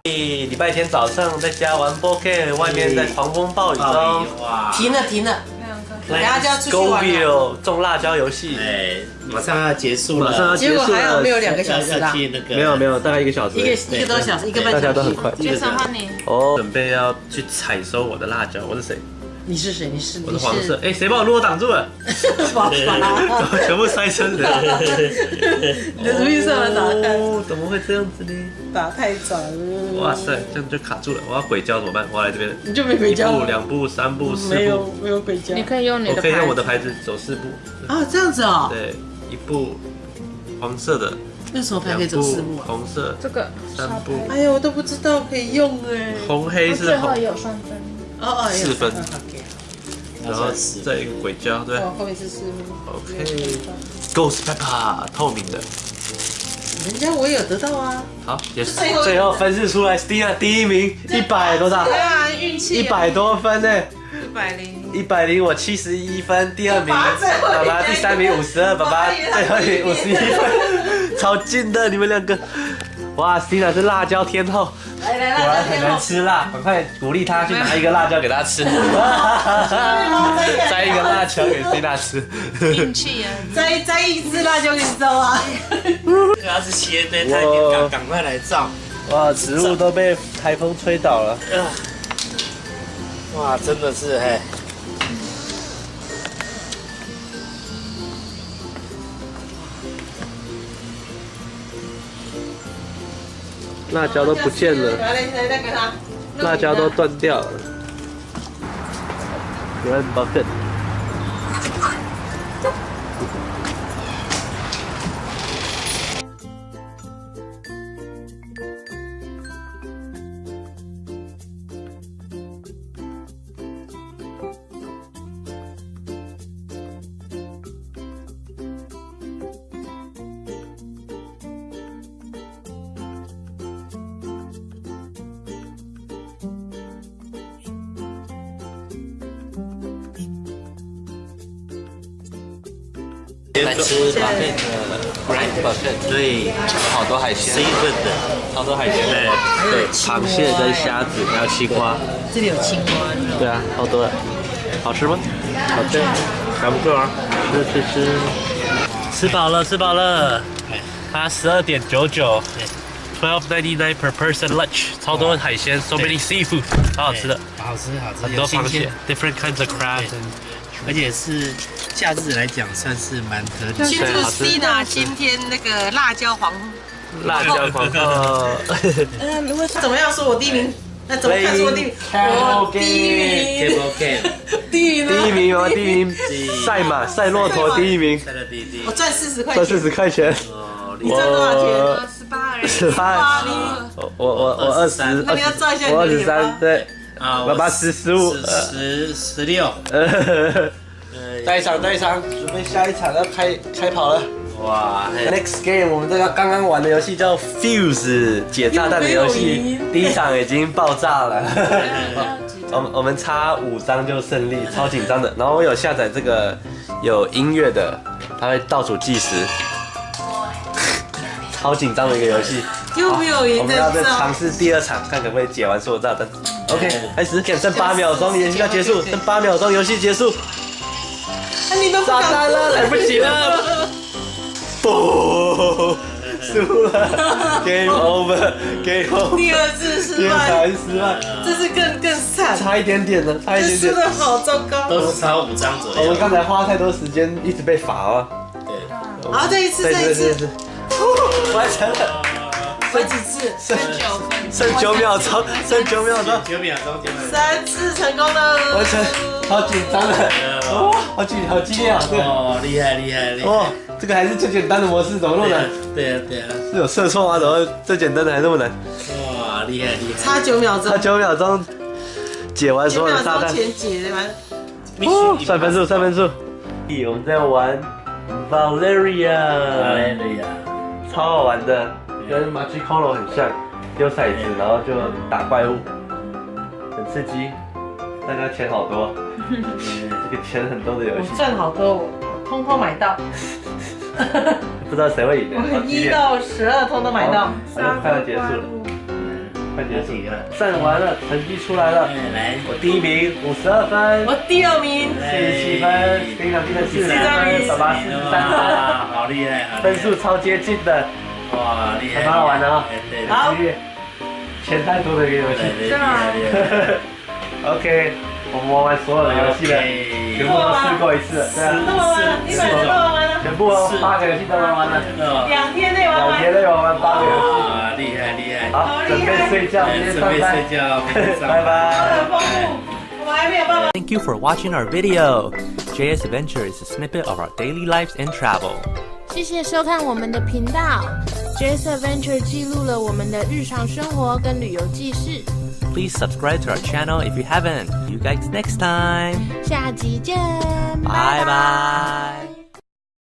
礼拜天早上在家玩 BOKE， 外面在狂风暴雨中。哇！停了，等下就要出去玩了。种辣椒游戏，哎，马上要结束了，马上要结束了。结果还好没有2个小时啦，没有，大概1个小时，一个多小时，1个半小时。大家都很快。介绍换你。哦，准备要去采收我的辣椒。我是谁？你是谁？我是黄色。哎，谁把我路挡住了？爸爸，全部塞车的。你的绿色的打开。怎么会这样子呢？打太早了。哇塞，这样就卡住了。我要鬼叫怎么办？我要来这边。你就没鬼叫。1步、2步、3步、4步。没有鬼叫。你可以用你的牌子。我可以用我的牌子走4步。啊，这样子哦。对，1步黄色的。那什么牌可以走4步啊？红色。这个3步。哎呦，我都不知道可以用哎。红黑是最后也有算分。哦，4分。然后再一个鬼胶，对。后面是4步。OK。Ghost Pepper 透明的。人家我也有得到啊。好，结束。最后分数出来 ，Stina 第1名，100多少？啊，运气。100多分呢。100，我71分，第2名，爸爸第3名52，爸爸最后一名51分，超近的你们2个。哇 ，Stina 是辣椒天后，果然很能吃辣，赶快鼓励她去拿一个辣椒给她吃，摘一个辣椒给 Stina 吃。运气啊！摘一只辣椒给你照啊！要是斜的，他一定赶快来照。哇，植物都被台风吹倒了。哇，真的是嘿。辣椒都不见了，辣椒都断掉了。Red bucket。来吃巴菲的 Red bucket， 对，好多海鲜，好多海鲜，对，螃蟹跟虾子，还有青蛙，这里有青蛙，对啊，好多，好吃吗？好吃，还不错啊，吃饱了，它12.99。$12.99 per person lunch， 超多海鲜 ，so many seafood， 超好吃的，好吃，很多螃蟹 ，different kinds of crab， 而且是假日来讲算是蛮合理。庆祝 Stina 今天那个辣椒皇后。怎么样说我第1名？那怎么看说我第1名？我第1名。第1名，赛骆驼第1名，我赚40块。赚40块钱。你赚多少钱？18。我20，那你要赚一下你我的脸23，对。爸爸15， 16。再一场，准备下一场要开跑了。哇 ！Next game， 我们这个刚刚玩的游戏叫 Fuse 解炸弹的游戏，第1场已经爆炸了。我们差5张就胜利，超紧张的。然后我有下载这个有音乐的，它会倒数计时，超紧张的一个游戏。又没有赢的。我们要再尝试第2场，看可不可以解完所有炸弹。OK， 开始，剩8秒钟，游戏要结束，剩8秒钟，游戏结束。你都炸弹了，来不及了！不，输了 ，Game over，Game over。第2次失败，这次更惨，差一点点了，差一点点。输的好糟糕。都是差5张左右。我们刚才花太多时间，一直被罚啊。对。好，再一次。完成了。玩几次？剩9秒钟9秒钟。3次成功了。完成，好紧张的，哇，好激烈啊！哦，厉害！哇，这个还是最简单的模式，怎么那么难？对啊。是有射错吗？怎么最简单的还那么难？哇，厉害！差9秒钟。差9秒钟解完所有的炸弹。9秒钟前解完。算分数。我们在玩 Valeria， 超好玩的，跟 Magicolo 很像，丢骰子然后就打怪物，很刺激，大家钱好多，这个钱很多的游戏，我赚好多，我通通买到。不知道谁会赢的。1到12通通买到。快要结束了。快结束了，算完了，成绩出来了。来，我第1名52分，我第2名47分，非常低的43分，爸爸43分，好厉害，分数超接近的，哇，厉害，还蛮好玩的啊。好，钱太多的一个游戏，是吗？OK， 我们玩完所有的游戏了，全部都试过一次，对啊，都玩完了，你本都玩完了，全部8个游戏都玩完了2天内玩完，2天内玩完8个游戏，哇，厉害厉害，好，准备睡觉，明天上班，拜拜。很丰富，我们还没有办法。 Thank you for watching our video. JS Adventure is a snippet of our daily lives and travel. 谢谢收看我们的频道 ，JS Adventure 记录了我们的日常生活跟旅游记事。 Please subscribe to our channel if you haven't. See you guys next time. 下集见，拜拜。